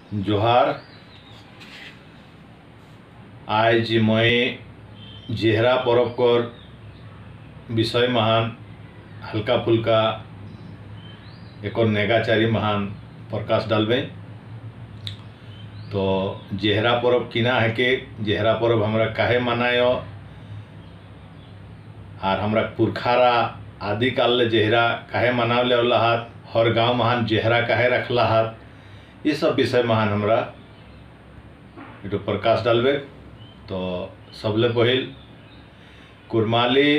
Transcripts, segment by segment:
जोहार। आज मैं जेहरा परब कर विषय महान हल्का फुल्का एक नेगाचारी महान प्रकाश डालबे। तो जेहरा परब किना है के जेहरा परब हमरा काहे मनायो और हमरा पुरखारा आदि काल ले जेहरा काहे मनावले वाला हाथ हर गांव महान जेहरा काहे रखला हाथ ये सब विषय महान हमरा एक प्रकाश डालबे। तो सबले पहिल कुरमाली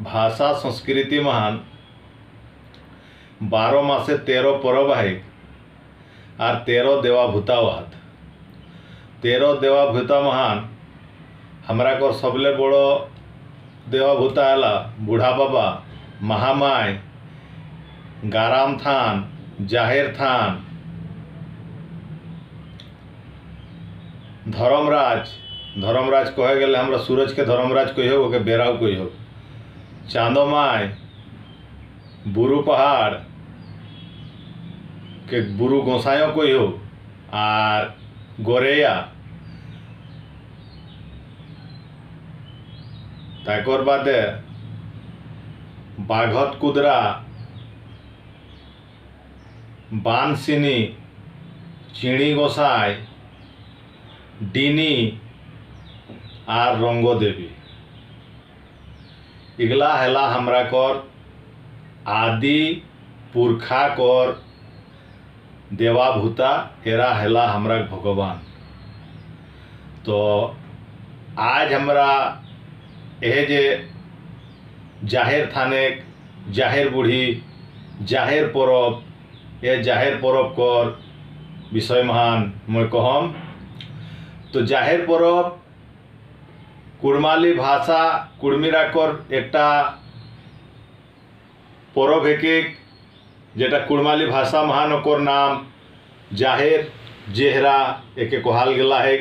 भाषा संस्कृति महान 12 मासे 13 परब है और 13 देवाभूता वाहत 13 देवाभूता महान हमरा को सबले बड़ो देवाभूता आला बूढ़ा बाबा महामाय गाराम थान जाहिर थान धर्मराज कहे गए हमरा सूरज के धर्मराज कही हो के बेराव कही हो चांदोमाय बुरु पहाड़ के बुरु गोसाइयों कही हो और गोरेया ताकर बादे बाघत कुदरा बानसिनी चिणी गोसाई डिनी और रंगो देवी इगला हेला हमरा कर आदि पुरखा कर देवाभूता एरा हेला हमरा भगवान। तो आज हमरा यह जे जाहिर थाने जाहिर बूढ़ी जाहिर परब ये जाहिर परब कर विषय महान मैं कहम। तो जाहिर परब कुरमाली भाषा कुर्मीरा कर एकटा परब है जेटा कुरमाली भाषा महान ओकर नाम जाहिर जेहरा एक कहल गला है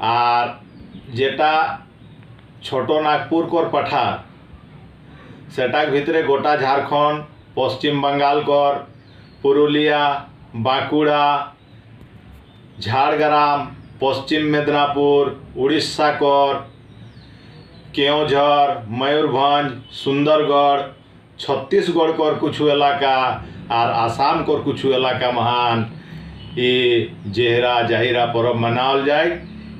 और जेटा छोटो नागपुर कर पठार सेटाक भितरे गोटा झारखंड पश्चिम बंगाल कर पुरुलिया बाँकुड़ा झाड़ग्राम पश्चिम मेदिनीपुर उड़ीसा कर केओंझर मयूरभंज सुंदरगढ़ छत्तीसगढ़ कर कुछ इलाका और आसाम कर कुछ इलाका महान ये जेहरा जाहिरा परब मनावल जाए।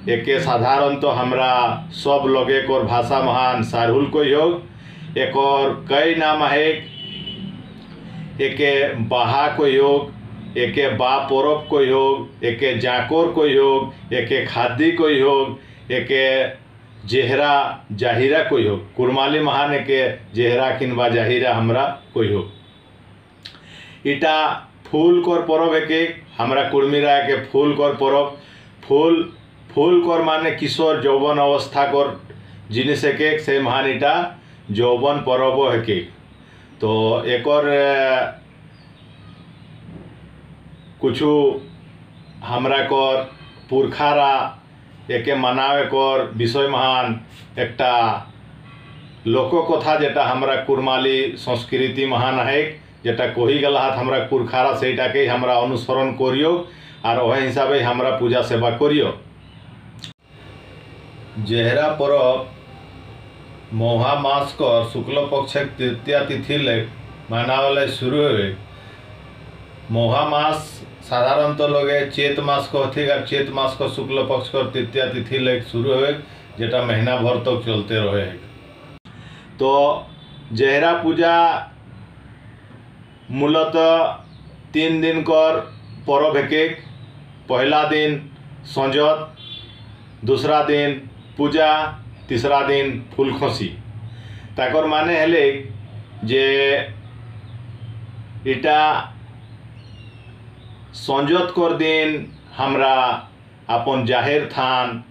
एक साधारण तो हमरा सब लोगे को भाषा महान सारहुल को योग एक और कई नाम है एक बाहा को योग एक बा परब को योग एक जाकोर को योग एक खादी को योग एक जेहरा जाहिरा को योग कुरमाली महान एक जेहरा किनबा जाहिरा हमरा को योग इटा फूल कर परब एक हमरा कुर्मीरा के फूल कर परब फूल कर माने किशोर यौवन अवस्था कर जिनिस एक से महान इटा यौवन परब है। तो एक और कुछ हमरा कर पुरखारा एक मनावे कर विषय महान एकटा लोककथा जेटा हमरा कुरमाली संस्कृति महान है जेटा कही गला हाथ हमरा पुरखारा सेटा के हमरा अनुसरण करियो और वह हिसाब से हमरा पूजा सेवा करियो। जेहरा परब मौहा मास कर शुक्ल पक्ष तृतीया तिथि ले मनावले शुरू हुए। मौहा मास साधारणतः लोग चेत मास को चेत मास को शुक्ल पक्ष कर तृतीया तिथि ले शुरू हुए जेटा महीना भर तक तो चलते रहे। तो जेहरा पूजा मूलतः 3 दिन कर परब एक पहला दिन संजत दूसरा दिन पूजा तीसरा दिन फूलखसी ताकर माने हेले जे इटा संजत कर दिन हमरा अपन जाहिर थान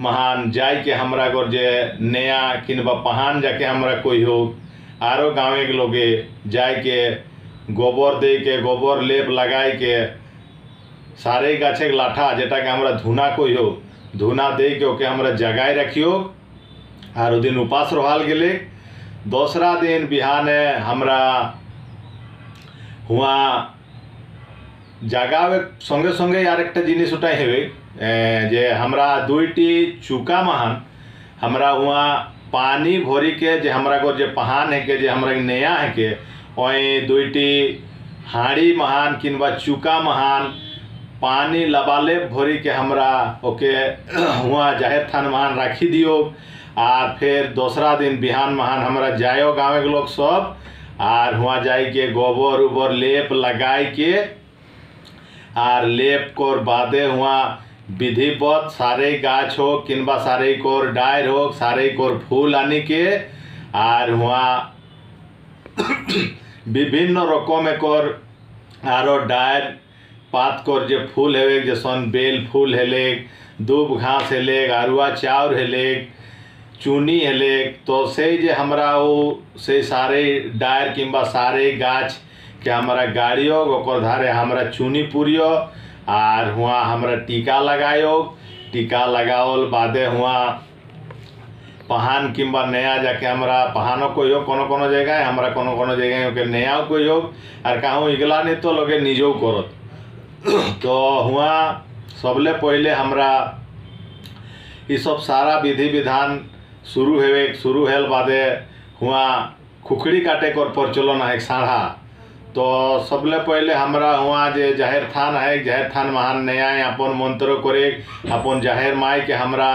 महान जाय के हमरा कर जे नया किनबा पहान जाके हमरा कोई हो आरो गाँव के लोगे जाय के गोबर दे के गोबर लेप लगाए के सारे गाछे लाठा जेटा के हमरा धुना कोई हो धुना दे के ओके हमरा जगाए रखियो और दिन उपास रहल गेले। दूसरा दिन बिहाने हमरा हुआ জাগাবে সঙ্গে সঙ্গে আর একটা জিনিস ওটাই হবে যে আমরা দুইটি चुका महान हमरा वहाँ पानी भरी के जे हमरा को जे पहान है के जे हमरा नया है के वही दुईटी हाड़ी महान किंबा चुका महान पानी लबाले भरी के हमरा ओके वहाँ जाहिर थान महान राखी दियो। और फिर दूसरा दिन बिहान महान हमरा जायो गाँव के लोग सब और वहाँ जाई के गोबर उबर लेप लगाई के और लेप कोर बादे वहाँ विधिवत सारे गाछ हो किंबा सारे कोर डायर हो सारे कोर फूल आनी के और वहाँ विभिन्न रकम कोर आरो डायर पात कोर जे फूल हेले जैसन बेल फूल हेले दूब घास हेले अरुआ चाउर हेले चूनी हेले तो से जे हमरा वो से सारे डायर किंबा सारे गाछ के हमारा गाड़ियो ओकर धारे हमरा चूनी पुरियो और हुआ हमरा टीका लगायो। टीका लगावल बादे हुआ पहान किंबा नया जाके हमरा पहानो को योग कोनो जगह हमरा कोनो जगह के नया को योग और कहूँ इगला नहीं तो लोगे निजो करत तो हुआ सबले पहले हमरा ये सब सारा विधि विधान शुरू हेल बादे हुआ खुखड़ी काटे कर प्रचलन है साढ़ा। तो सबले पहले हमरा हुआ जे जाहिर थान है जाहिर थान महान नया अपन मंत्र करे अपन जाहिर माई के हमरा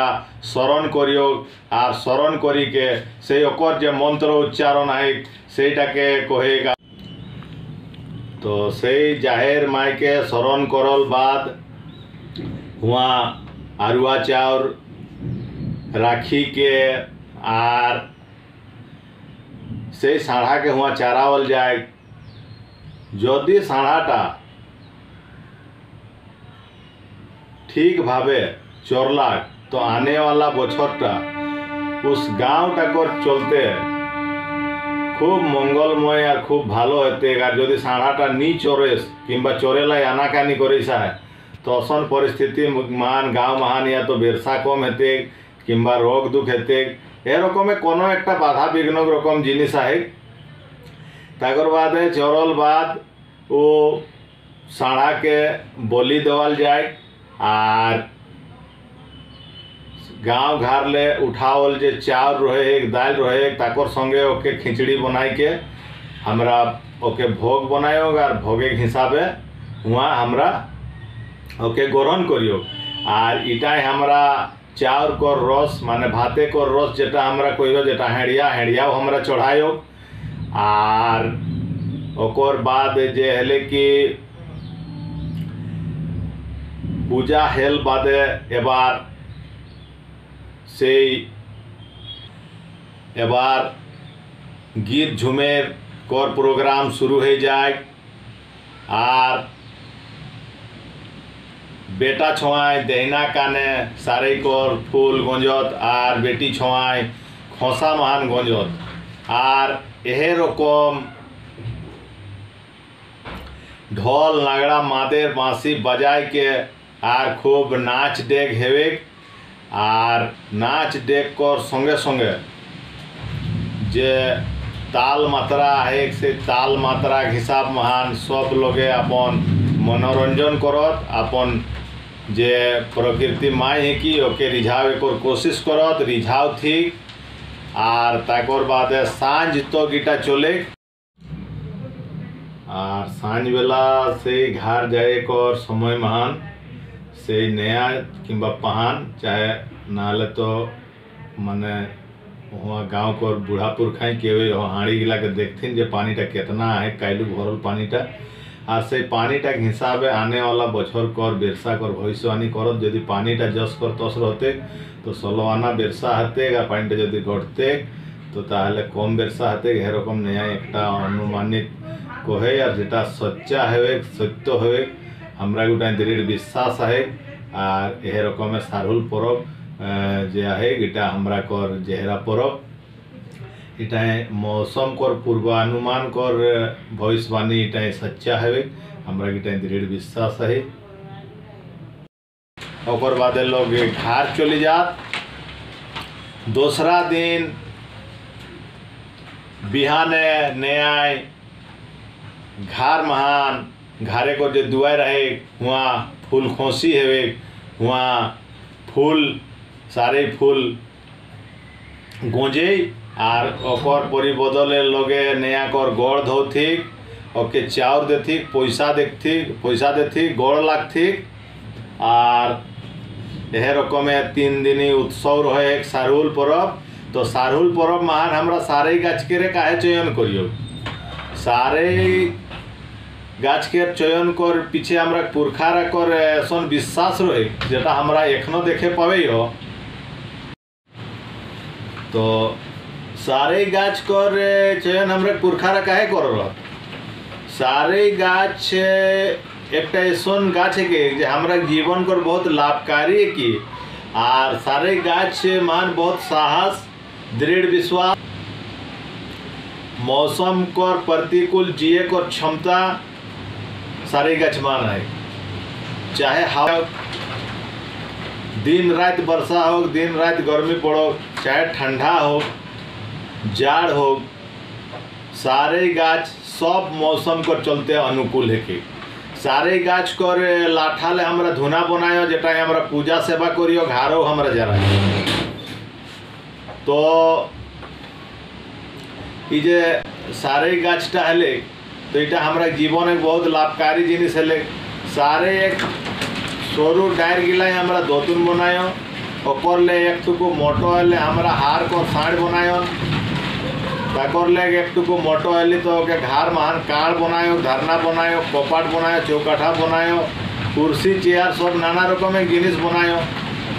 शरण करियो और शरण करी के से ओकर जे मंत्र उच्चारण है सेटा के कहेगा। तो से जाहिर माई के शरण करल बाद हुआ अरुआ चाउर राखी के आर से साढ़ा के हुआ चारावल जाए। जदि साढ़ाटा ठीक भावे चोरला तो आने वाला बछरटा उस गाँवटा कर चलते खूब मंगलमय और खूब भालो होते। और जदि साढ़ाटा नी चोरेस किंबा चोरेला आनाकानी करेसा है तो असन परिस्थिति महान गाँव महान या तो बेरसा कम हेते किंबा रोग दुख हेते ए रकमे कोनो एकटा बाधा विघ्न रकम जिनिस है। ताकर बाद चोरल बाद वो साढ़ा के बलि देवाल जाए और गाँव घर ले उठावल जे चाउर रहे दाल रहे ताकर संगे ओके खिचड़ी बनाई के हमरा ओके भोग बनायो और भोगे के हिसाबे वहाँ हमरा ओके ग्रहण करियो। और इटाई हमरा चाउर को रस माने भाते को रस जेटा हमरा कहियो जेटा हेड़िया हमरा चढ़ायो। और ओकर बाद जे हेले कि पूजा हेल बादे एबार से एबार गीत झुमेर कर प्रोग्राम शुरू हो जाए। और बेटा छोआए दहिना काने सारे कोर फूल गंजत और बेटी छोआए खोसा महान गंजत और एहे रकम ढोल नागड़ा मादेर बाँसी बजाय के और खूब नाच डेग हेवे। और नाच डेग कर संगे संगे जे ताल मात्रा है से ताल मात्रा हिसाब महान सब लोगे अपन मनोरंजन करत अपन जे प्रकृति माई है कि ओके रिझावे कर कोशिश करत रिझाव थी। और ताकर बाद सांझ तो गीटा चले और सांझ बेला से घर जाए कर समय महान से नया किंबा पहान चाहे नाले तो माने वहाँ गाँव को बूढ़ा पुरखाई के हाड़ी गिला के देखथिन जे पानीटा कितना है कायलू भरल पानीटा और से पानीटा के हिसाबे आने वाला बछर कर बेरसा कर भविष्यवाणी करत यदि पानीटा जस कर तस रहते तो सलवाना बेरसा हते और पानीटा यदि घटते तो ताहले कम बेरसा हते हे रकम नया एकटा अनुमानित कहे और जेटा सच्चा है सत्य है हमरा गोटा दृढ़ विश्वास है। और यह रकम सारुल परब जे है इटा हमरा कर जेहरा परब इटा मौसम कर पूर्वानुमान कर भविष्यवाणी इटा सच्चा है हमरा इटा दृढ़ विश्वास है। और बाद लोग घर चली जात। दूसरा दिन बिहाने न्याय घर महान घारे को जो दुआर रहे वहाँ फूल खोसी हेवे, वहाँ फूल सारे फूल गोंजे आर ओकर परिबदले लगे नया कर गड़ धोथिक ओके चाउर देथिक पैसा देथिक गड़ लागथिक। आर यह रकमे 3 दिनी उत्सव रहे एक सारहुल परब। तो सारहुल परब महान हमरा सारे गाछ के काहे चयन करियो, सारे गाछ के चयन कर पीछे हमरा पुरखारा कर ऐसा विश्वास रहे जेटा हमरा एखनो देखे पावे हो। तो सारे गाछ कर चयन हमरा पुरखारा काहे कर, सारे गाछ एक ऐसा गाछ है कि हमारा जीवन कर बहुत लाभकारी है कि आर सारे गाछ मान बहुत साहस दृढ़ विश्वास मौसम कर प्रतिकूल जिए कर क्षमता सारे गाछ मान है। चाहे हवा दिन रात वर्षा हो, दिन रात गर्मी पड़ो, चाहे ठंडा हो जाड़ हो, सारे गाछ सब मौसम कर चलते अनुकूल है कि सारे गाछ कर लाठाले हमरा धुना बनायो जेटा हमरा पूजा सेवा करियो घारो हमरा जरा। तो ये सारे गाछटा हेले तो इटा हमरा जीवन एक बहुत लाभकारी जिनिस हेले। सारे एक सरू डायर गिलाई हमरा दोतुन बनायो ओकर ले एक टुकु मोटो हेले हमरा हार को साड़ बनायो ताकर लेग एक टुकु मोटो हेली तो के घर महान काड़ बनायो धरना बनायो कपाट बनायो चौकाठा बनायो कुर्सी चेयर सब नाना रकम जिनिस बनायो।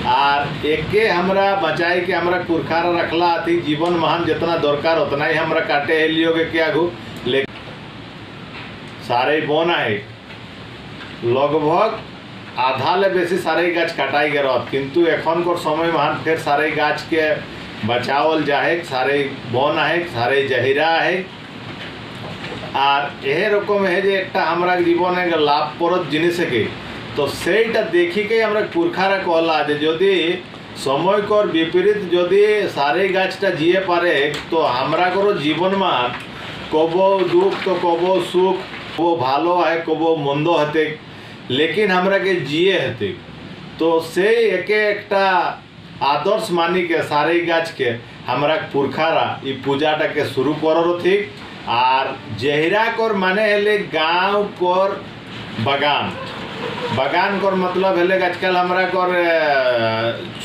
आर एके हमरा बचाई के हमरा पुरखारा रखला थी जीवन महान जितना दरकार उतना ही हमरा काटे हेलियोगे क्या गो ले सारे बना है लगभग आधा ले बेसी सारे गाछ काटाई गए किंतु एखन को समय महान फिर सारे गाछ के बचावल जाए सारे बन है सारे जहिरा है। और यह रकम है जे एक हमरा जीवन एक लाभप्रद जिनिस है कि तो सेटा देखी के हमरा पुरखारा कहला जे जदि समय कर विपरीत जदि सारे गाछटा जिए पारे तो हमरा करो जीवन में कबो दुख तो कबो सुख कबो भालो है कबो मंदो हते लेकिन हमरा के जिए हते। तो से एकटा आदर्श मानी के सारे गाछ के हमरा पुरखारा ई पूजाटा के शुरू करो थी। आर जहिरा कर माने हेले गाँव कर बागान बागान कर मतलब हेले आजकल हमरा कर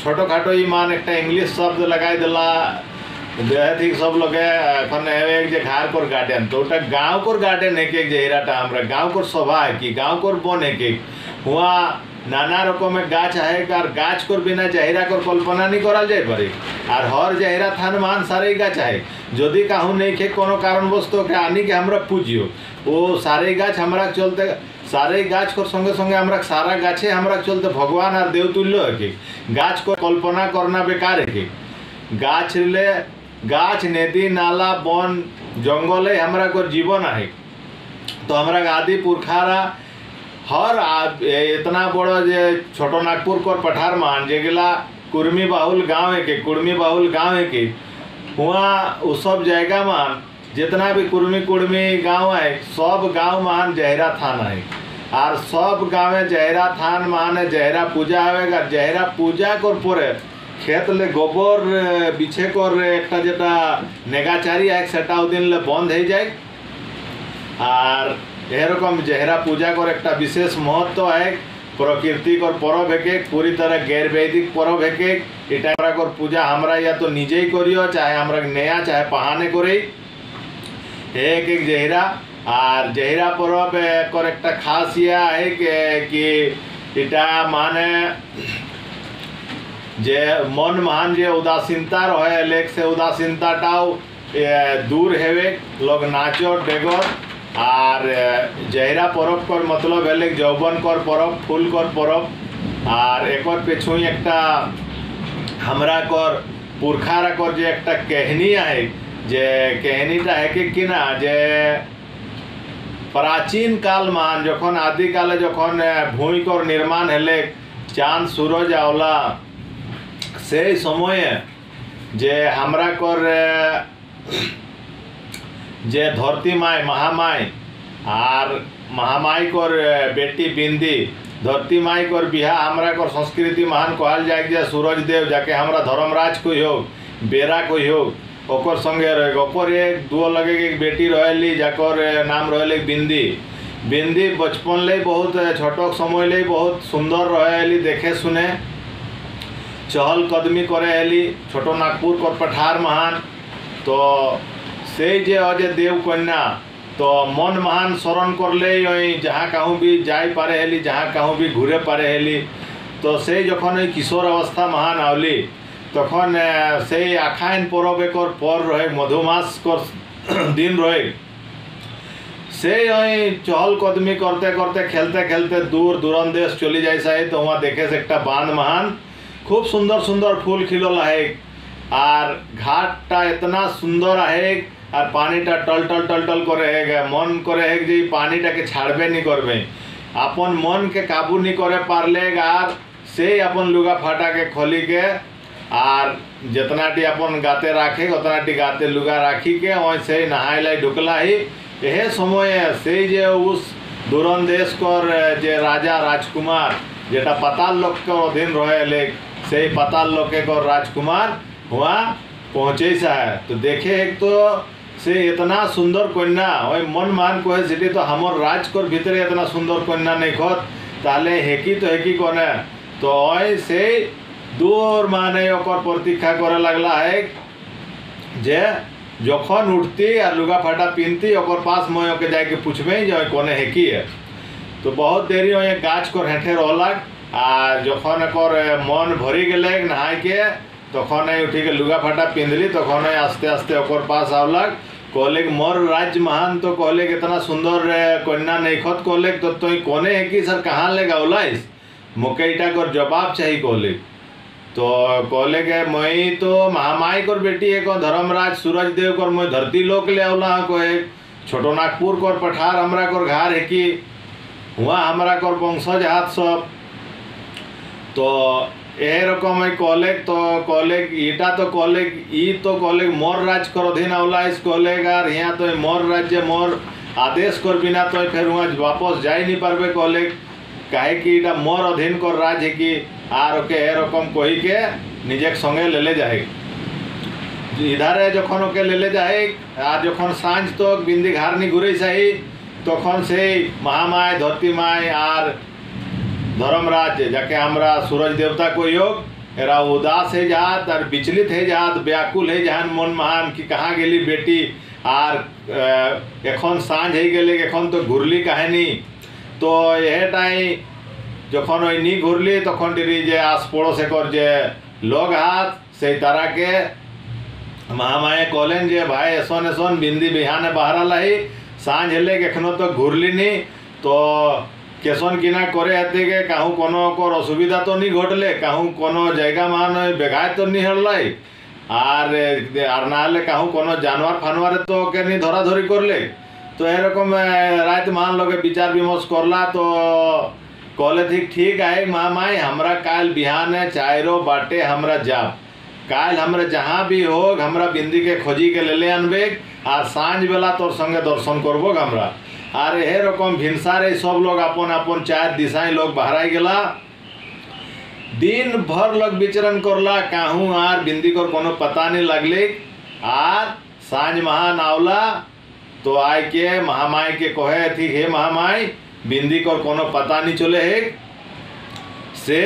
छोटो खाटो ई मान एक इंग्लिश शब्द लगाई दिला थी सब लोग एक जे घर कर गार्डन तो गाँव कर गार्डन है कि जहिराटा हमरा गाँव कर सभा है कि गाँव कर बन है कि हुआ नाना रकम गाछ है और गाछ कर बिना जहिरा कर कल्पना नहीं कराल जाए पारे। और हर जहिरा थान मान सारे गाछ है जदि कहूँ नहीं खे कोनो कारणवश तो आनी के हमरा पूजियो वो सारे गाछ हमरा चलते सारे गाछ कर संगे संगे हमरा सारा गाछे हमरा चलते भगवान और देवतुल्य है कि गाछ को कल्पना करना बेकार है कि गाछ ले गाछ नदी नाला वन जंगल है हमरा को जीवन है। तो हमरा आदि पुरखारा हर इतना बड़ो जे छोटो नागपुर कर पठार मान जेगिला कुर्मी बाहुल गाँव है कि कुर्मी बाहुल गाँव है कि वहाँ उस सब जगह मान जितना भी कुर्मी कुर्मी गाँव है सब गाँव मान जहरा थान है। और सब गाँव जहरा थान मान जहरा पूजा होगा जहरा पूजा कर परे खेत ले गोबर बिछे कर एक जेटा नेगाचारी है सेटा दिन ले बंद हो जाए। और एरकम जहरा पूजा कर एक विशेष महत्व है प्रकृति कर परब है पूरी तरह गैर वैदिक परब है इटा कर पूजा हमरा या तो निजे ही करियो चाहे हमरा नया चाहे पहाने करे एक एक जहरा। और जहरा परब कर एक खास या है कि इटा माने जे मन महान जे उदासीनता रहे लेक से उदासीनताटाओ दूर हेवे लोग नाचो डेगो। और जहरा परब कर मतलब है जौवन कर परब फूल कर परब। और एक पेछु एक हमरा कर पुरखारा कर जे एक कहनी है जे कहनीटा है कि ना जे प्राचीन काल मान जखन आदि काले जखन भूमि कर निर्माण हेले चाँद सूरज आवला से समय जे हमरा कर जे धरती माय महामाय और महामाई कर बेटी बिंदी धरती माई कर बिहा हमरा कर संस्कृति महान कहल जाए जे सूरज देव जाके हमरा धर्मराज कोई हो बेरा कोई हो ओकर संगे रहे ओकर एक दुओ लगे एक बेटी रहली जाकर नाम रहले बिंदी बिंदी बचपन ले बहुत छोटक समय ले बहुत सुंदर रहली देखे सुने चहल कदमी करे हेली छोटो नागपुर कर पठार महान तो से जे अजे देव कन्या तो मन महान शरण करले जहाँ कहूँ भी जाई पारे हेली जहाँ कहूँ भी घूरे पारे हेली तो से जखन किशोर अवस्था महान आवली तखन से आखाइन परब एक पर रहे मधुमास कर दिन रहे से चहल कदमी करते करते खेलते खेलते दूर दूरंदेश चली जाए साहे तो वहाँ देखे से एक बांध महान खूब सुंदर सुंदर फूल खिलल है और घाटा इतना सुंदर है और पानीटा टल टल टल टल करे है मन करे है जे पानीटा के छाड़बे नहीं करबे अपन मन के काबू नहीं करे पारले और से अपन लुगा फाटा के खोली के और जितना टी अपन गाते राखे उतना टी गाते लुगा राखी के वहीं से नहाय लाई ढुकला ही यह समय से जे उस दूरंदेश कर जे राजा राजकुमार जेटा पाताल लोक के अधीन रहे से पाताल लोक के राजकुमार वहाँ पहुँचे सा है तो देखे एक तो से इतना सुंदर कन्या वही मन मान कहे सीटी तो हमर राज कर भीतर इतना सुंदर कन्या नहीं खत ताले हेकी तो हेकी कने तो वही से दूर माने ओकर प्रतीक्षा करे लगला है जे जखन उठती और लुगा फाटा पिनती ओकर पास मैं के जाके पूछबे जे कोने हेकी है तो बहुत देरी वही गाछ कर हेठे रहलक आ जखन एकर मन भरी गले नहाय के तखन उठी के लुगा फाटा पिंधली तखन आस्ते आस्ते ओकर पास आवलक कहले मोर राज्य महान तो कहले इतना सुंदर कन्या नहीं खत कहले तो तुम कोने है कि सर कहाँ ले गौलाइस मुकेटा कर जवाब चाहिए कहले तो कहले के मई तो महामाई कर बेटी है धर्मराज सूरज देव कर मैं धरती लोक ले आवला कहे छोटो नागपुर कर पठार हमरा कर घर है कि वहाँ हमरा कर वंशज हाथ सब तो यह रकम कहले तो कहले ईटा तो कहले ई तो कहले मोर राज कर अधीन आवला इस कहले यार यहाँ तो मोर राज्य मोर आदेश कर बिना तो फिर वहाँ वापस जा नहीं पारबे कहले कहे कि इटा मोर अधीन कर राज है कि आर के ए रकम कही के निजे संगे ले जाए इधारे जखन ओके ले जाए और जखन सांझ तो बिंदी घार नहीं घुरे चाही तखन से महामाय धरती माय और धर्मराज जाके हमरा सूरज देवता को योग एरा उदास है जात और विचलित है जात व्याकुल है जहान मन महान कि कहाँ गेली बेटी और एखन सांझ है गेले एखन तो घुरली कहानी तो यह टाइम जखन नहीं घुरली तखन टी जे आस पड़ोस एक जे लोग हाथ से तारा के महामाए कहलें जे भाई एसन एसन बिंदी बिहाने बहारा लाई सांझ हेले एखनो तो घुरली नहीं तो केसन किना करे हते के कहूँ कोनो को असुविधा तो नहीं घटले कहूँ कोनो जगह मान बेगाय तो नहीं हड़लाई और नाले कहूँ कोनो जानवर फानवर तो के नहीं धरा धरी करले तो एरकम रात मान लोग विचार विमर्श करला तो कहले थी ठीक है महामाई हमरा काल बिहाने चायरो बाटे हमरा जाब काल हमरा जहाँ भी हो हमरा बिंदी के खोजी के ले आनबे और सांझ बेला तोर संगे दर्शन करबो हमरा और यह रकम भिनसारे सब लोग अपन अपन चार दिशाएं लोग बहराई गेला दिन भर लोग विचरण करला कहूँ आर बिंदी कर कोनो पता नहीं लगले आर सांझ महान आवला तो आय के महामाई के कहे थी हे महामाई बिंदी कर कोनो पता नहीं चले है से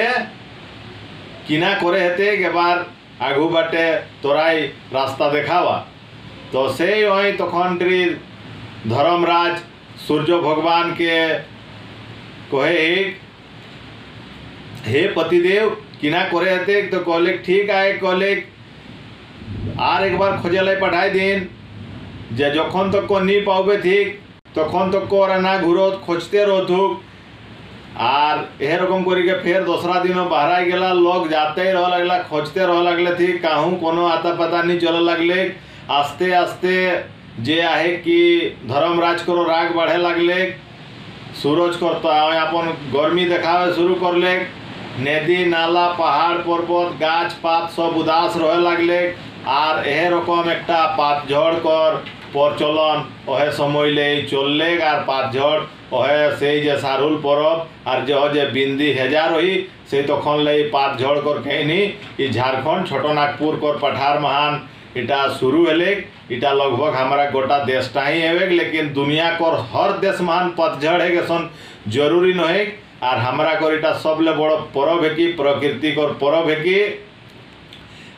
किना करे हेते के बार आगू बाटे तोराई रास्ता देखावा तो से वही तखन धर्मराज सूर्य भगवान के कहे हे पतिदेव किना करे हेते तो कहले ठीक है कहले आर एक बार खोजे लाई पढ़ाई दिन जे जखन तक को नहीं पाओबे ठीक तखन तक को ना घूरो खोजते रहो और यह रकम करके फिर दूसरा दिन बहराई गला लोग जाते ही रह लगला खोजते रह लगले थी कहूँ कोनो आता पता नहीं चल लगले आस्ते आस्ते जे आहे कि धर्मराज करो राग बढ़े लगले सूरज करता अपन गर्मी देखावे शुरू करले नदी नाला पहाड़ पर्वत गाछ पात सब उदास रहे लगले और यह रकम एक पातझड़ कर प्रचलन वह समय ले चलले और पातझड़ ओहे से जे सारुल परब और जो जे बिंदी हेजा रही से तखन ले पात झड़ कर कहनी ई झारखंड छोटनागपुर कर पठार महान इटा शुरू हेले। इटा लगभग हमारा गोटा देशटा ही हेवे, लेकिन दुनिया कर हर देश महान पतझड़ है सन जरूरी नहे। और हमारा कर इटा सबले बड़ परब है कि प्रकृति कर परब है कि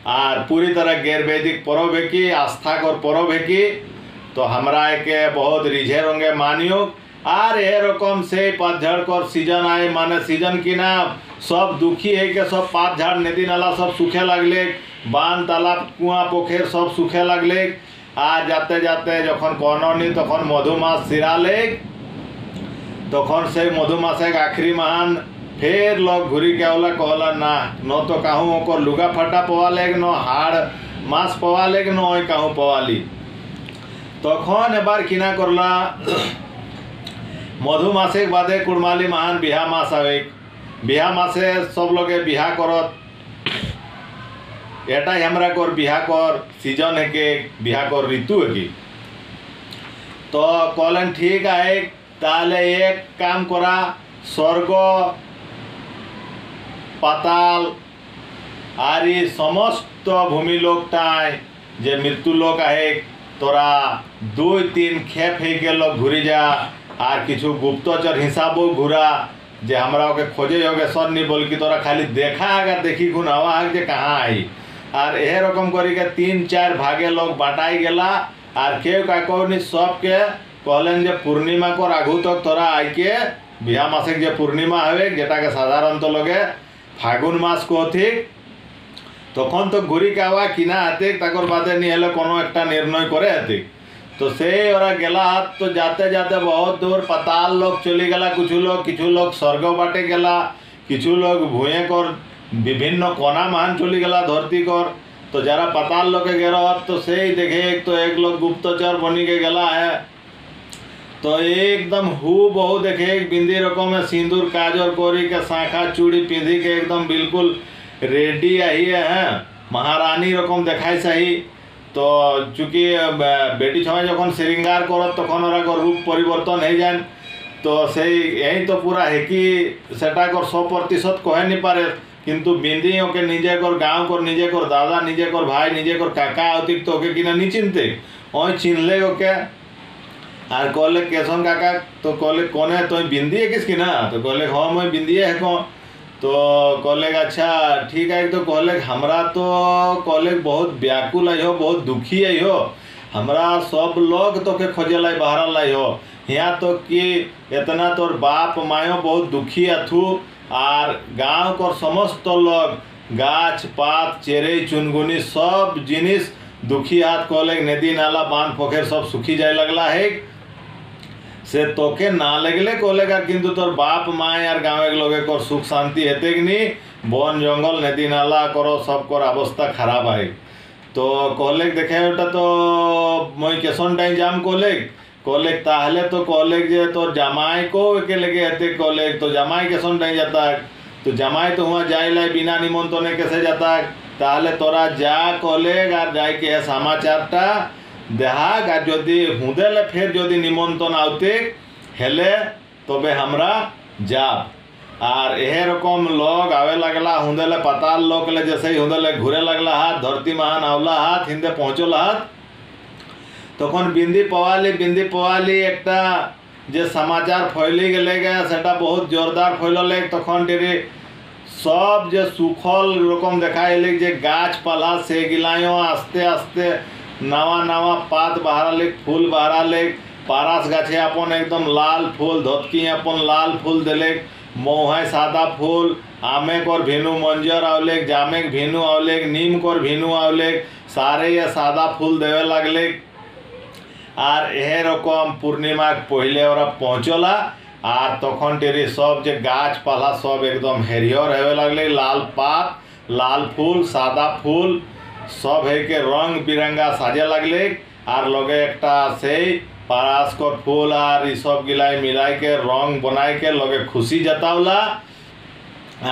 और पूरी तरह गैर वैदिक परब है कि आस्था कर परब है कि तो हमरा के बहुत रिझे रंगे मानियो। और ए रकम से पतझड़ कर सीजन आए माने सीजन की ना सब दुखी है कि सब पतझड़ नदी नाला सब सूखे लगले, बांध तालाब कुआं पोखर सब सूखे लगले। আর যাতে যাতে যখন কননি তখন মধুমাস সিরালে তখন সেই মধুমাসে आखिरी महान फिर लोग घुरी के आवला कहला ना न तो कहूँ ओकर लुगा फटा पवाले न हाड़ मास पवाले न ओई कहूँ पवाली तखन एबार किना करला मधुमासे बादे कुड़माली महान बिहा मास आवे। बिहा मासे सब लोगे बिहा करत एटाई हमरा कर बिहा कर सीजन है के बिहा कर ऋतु है कि तो कहलें ठीक है ताहले एक काम करा स्वर्ग पाताल और ये समस्त भूमि लोकटाई जे मृत्यु लोक है तोरा 2-3 खेप है के लोग घुरी जा और किछु गुप्तचर हिसाबो घुरा जे हमरा के खोजे होगे सन नहीं बोल कि तोरा खाली देखा अगर देखी गुण हवा जे कहाँ आई और यह रकम करी के 3-4 भागे लोग बाटाई गेला और केव का कहनी सबके कहलें जे पूर्णिमा को आगू तक तोरा आई के बिहा मासिक जे पूर्णिमा हवे जेटा के साधारणत लगे फागुन मास को थी तखन तो घुरी के आवा किना हाथे तकर बादे नहीं हेले कोनो एकटा निर्णय करे हाथे तो से ओरा गेला हाथ तो जाते जाते बहुत दूर पताल लोग चली गला किछु लोग स्वर्ग बाटे गेला किछु लोग भूए कर विभिन्न कोना मान चली गला धरती कर तो जरा पताल लोग के गेरो तो से ही देखे एक लोग गुप्तचर बनी के गला है तो एकदम हु बहु देखे बिंदी रकम में सिंदूर काजर कोरी के शाखा चूड़ी पिंधी के एकदम बिल्कुल रेडी आई है महारानी रकम देखाई सही तो चूँकि बेटी छुआ जखन श्रृंगार कर तखन ओरा रूप परिवर्तन हो जाए तो से यही तो पूरा है कि सेटा कर 100% कहे नहीं पारे किंतु बिंदी के निजे कर गाँव कर निजे कर दादा निजे कर भाई निजे कर काका अतिक तो ओके किना नहीं चिनते ओई चिनले ओके और कहले केसन काका तो कहले कौन है तो बिंदी है किसकी ना तो कहले हाँ मैं बिंदी है कौन तो कहले अच्छा ठीक है तो कहले हमरा तो कहले बहुत व्याकुल आई हो बहुत दुखी आई हो हमरा सब लोग तो के खोजे लाई बाहर लाई हो यहाँ तो कि इतना तोर बाप मायो बहुत दुखी अथु और गाँव को समस्त लोग गाछ पात चेरे चुनगुनी सब जिनिस दुखी हाथ कहले नदी नाला बांध पोखर सब सुखी जाए लगला है से तोके ना लगले कहलेगा किंतु तोर बाप माँ यार गाँव के लोग कर सुख शांति हेते कि नहीं वन जंगल नदी नाला करो सब कर अवस्था खराब है तो कहले देखे ओटा तो मैं केसन टाइम जाम कहले ताहले तो कहले जे तोर जमाई को के लगे हेते कहले तो जमाई केसन टाइम जाता है तो जमाई तो वहाँ जाए लाई बिना निमंत्रण कैसे जाता है ताहले तोरा जा कहले और जाए के समाचारटा देहाग और जदि हुदेले फिर जदि निमंत्रण आते हेले तबे हमरा जाब और यह रकम लोग आवे लगला हुदेले पताल लोग ले जैसे ही हुदेले घूरे लगला हाथ धरती महान आवला हाथ हिंदे पहुँचल हाथ तखन बिंदी पवाली एकटा जे समाचार फैली गले सेटा बहुत जोरदार फैलले तखन डेरे सब जे सुखल रकम देखाइले जे गाछ पाला से गिलायो आस्ते आस्ते नवा नवा पात बहाराले फूल बहाराले पारास गाछे अपन एकदम लाल फूल धोतकी अपन लाल फूल देले मौहाय सादा फूल आमे कर भीनु मंजर आवले जामे भीनु आवले नीम कर भीनु आवले सारे ये सादा फूल देवे लगले और यह रकम पूर्णिमा पहले ओरा पहुँचला और तखन टेरी सब जे गाछ पाला सब एकदम हरियर हेवे लगले लाल पात लाल फूल सादा फूल सब है के रंग बिरंगा साजे लगले और लगे एकटा से पारास को फूल और सब गिलाई मिलाई के रंग बनाए के लगे खुशी जतावला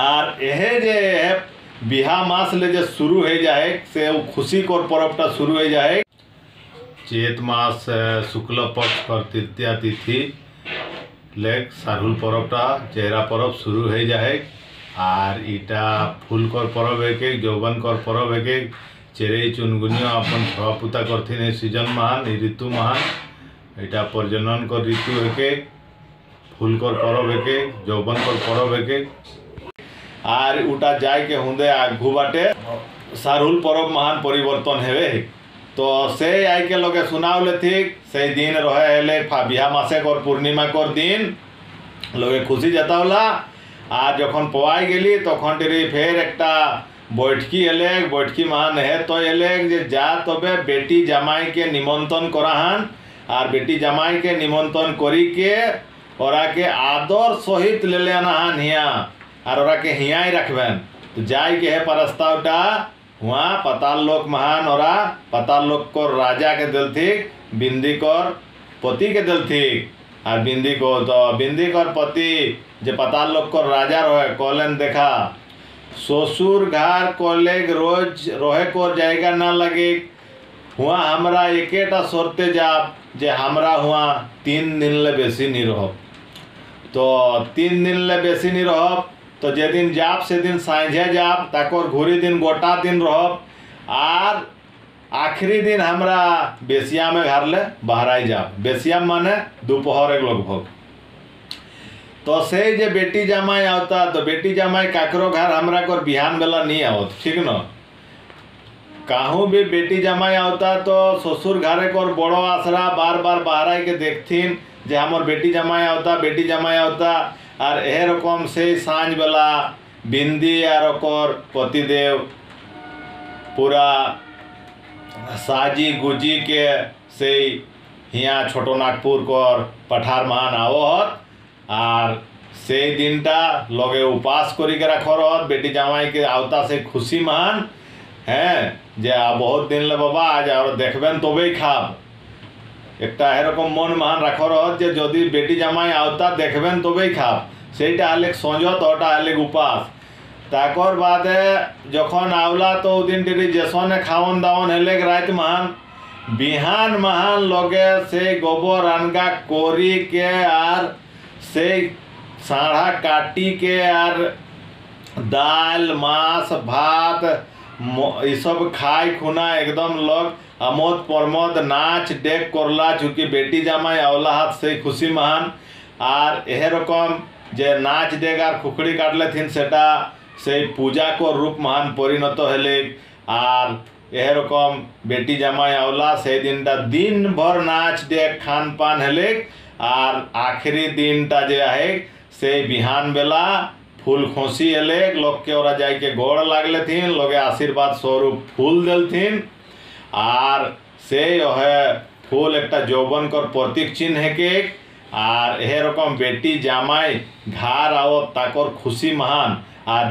और यह जे बिहा मास ले जे शुरू हो जाए से खुशी को पर्वटा शुरू हो जाए चैत मास शुक्ल पक्ष पर तृतीया तिथि लेग सारहुल परबटा चेहरा परब शुरू हो जाए। और इटा फुलकर परब एक यौवनकर परब एक चेरे चुनगुनिया अपन छुआ पुता करथिन सीजन महान ऋतु महान इटा प्रजनन कर ऋतु एक फुलकर परब एक यौवनकर परब एक और उटा जाए के हुंदे आगू बाटे सारहुल परब महान परिवर्तन हेवे। तो से आई के लोगे सुनावले थी से दिन रहे हेले बिहा मासे कर पूर्णिमा कर दिन लोगे खुशी जतावला। আর যখন পওয়াই গেলি তখন টেরি ফের একটা বৈঠকি এলেক বৈঠকি মান হে তো এলেক যে যা তবে বেটি জামাইকে নিমন্ত্রণ করা হান আর বেটি জামাইকে নিমন্ত্রণ করিকে ওরাকে আদর সহিত লেলে আনা হান হিয়া আর ওরাকে হিয়াই রাখবেন। তো যাই কে হে প্রস্তাবটা हुआ पताल लोक महान ओरा पताल लोक को राजा के दिल थी बिंदी कर पति के दिल थी और बिंदी को तो बिंदी कर पति जे पताल लोक को राजा रहे कॉलन देखा ससुर घर कॉलेग रोज रोहे को जाएगा ना लगे हुआ हमरा एकेटा सोरते जाप जे हमरा हुआ 3 दिन ले बेसी नहीं रहो। तो 3 दिन ले बेसी नहीं रहो तो जे दिन जाप से दिन साँझे जाप ताकर घुरी दिन गोटा दिन रहब और आखिरी दिन हमरा बेसिया में घर ले बहराई जाप बेसिया माने दोपहर एक लगभग। तो से जे बेटी जमाई आवता तो बेटी जमाई काकरो घर हमरा कर बिहान बेला नहीं आवत ठीक न कहूँ भी बेटी जमाई आवता तो ससुर घरे कर बड़ो आसरा बार बार बहराई के देखथिन जे हमर बेटी जमाई आवता और एह रकम से सांझ बेला बिंदी और ओकर पतिदेव पूरा साजी गुजी के से हिया छोटो नागपुर कर पठार महान आवत और से दिनटा लगे उपास करी के रखो रहत बेटी जमाई के आवता से खुशी महान हैं जे बहुत दिन ले बाबा आज और देखबेन तबे खाब একটা এরকম মন মান রাখো রহত যে যদি বেটি জামাই আওতা দেখবেন তবেই খাব সেইটা আলেক সঞ্জত ওটা আলেক উপাস তাকর বাদে যখন আওলা তো ওদিন টিরি যেসনে খাওয়ন দাওয়ন হেলেক রাত মাহান বিহান মাহান লগে সেই গোবর আনগা করি কে আর সেই সাড়া কাটি কে আর ডাল মাছ ভাত ये सब खाई खुना एकदम लोग आमोद प्रमोद नाच डेक करला चूँकि बेटी जामाई आवला हाथ से खुशी महान और यह रकम जे नाच डेक और खुकड़ी काटले थीन सेटा से पूजा को रूप महान परिणत हेले और यह रकम बेटी जामाई आवला से दिन भर नाच डेक खान पान हेले और आखिरी दिन टा जे है से बिहान बेला फूल खोसी एले लोग के ओरा जाई के गोड़ लागले थीन लोगे आशीर्वाद स्वरूप फूल दिल थीन और से है फूल एक यौवन कर प्रतीक चिन्ह है के और यह रकम बेटी जामाई घर आओ ताकर खुशी महान और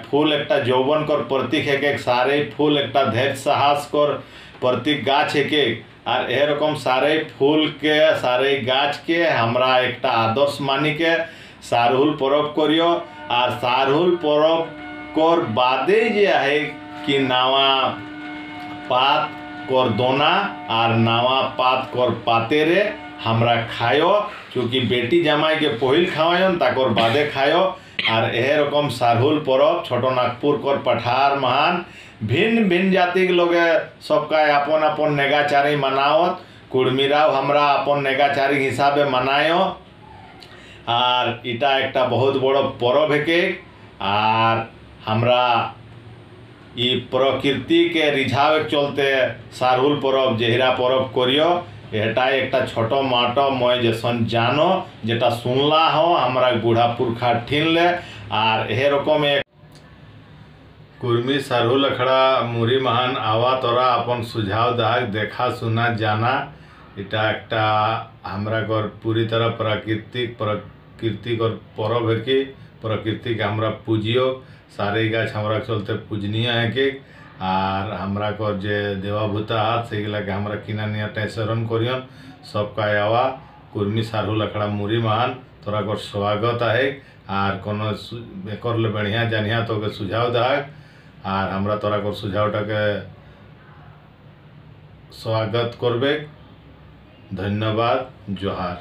फूल एक यौवन कर प्रतीक है के सारे फूल एक धैर्य साहस कर प्रतीक गाछ है के और यह रकम सारे फूल के सारे गाछ के हमरा एक आदर्श मानी के सारहुल परब करियो और सारहुल परब कर बादे जे है कि नावा पात कर दोना और नावा पात कर पातेरे हमरा खायो चूँकि बेटी जामाई के पहिल खावायन ताकर बादे खायो और यह रकम सारहुल परब छोटो नागपुर कर पठार महान भिन्न भिन्न जाति के लोग सबका अपन अपन नेगाचारी मनावत कुर्मीराव हमरा अपन नेगाचारी हिसाबे मनायो और इटा एक बहुत बड़ो परब है और हमरा ई प्रकृति के रिझाव चलते सारहुल परब जेहरा परब करियो एटा एक छोटो माटो मैं जैसन जानो जेटा सुनला हो हमरा बूढ़ा पुरखा ठीन ले और यह रकम एक कुर्मी सारहुल अखड़ा मुरी महान आवा तोरा अपन सुझाव दाग देखा सुना जाना इटा एक हमरा घर पूरी तरह प्रकृति कर परब है कि प्रकृति के हमरा पूजियो सारे गाछ हमरा चलते पूजनीय है कि और हमरा कर जे देवाभूता हाथ से के हमरा किना निया टेसरन करियन सबका आवा कुर्मी सारहुल अखड़ा मुरी महान तोरा कर स्वागत है और कोनो एकर ले बढ़िया जानिया तो के सुझाव दाग और हमरा तोरा कर सुझावटा के स्वागत करबे। धन्यवाद। जोहार।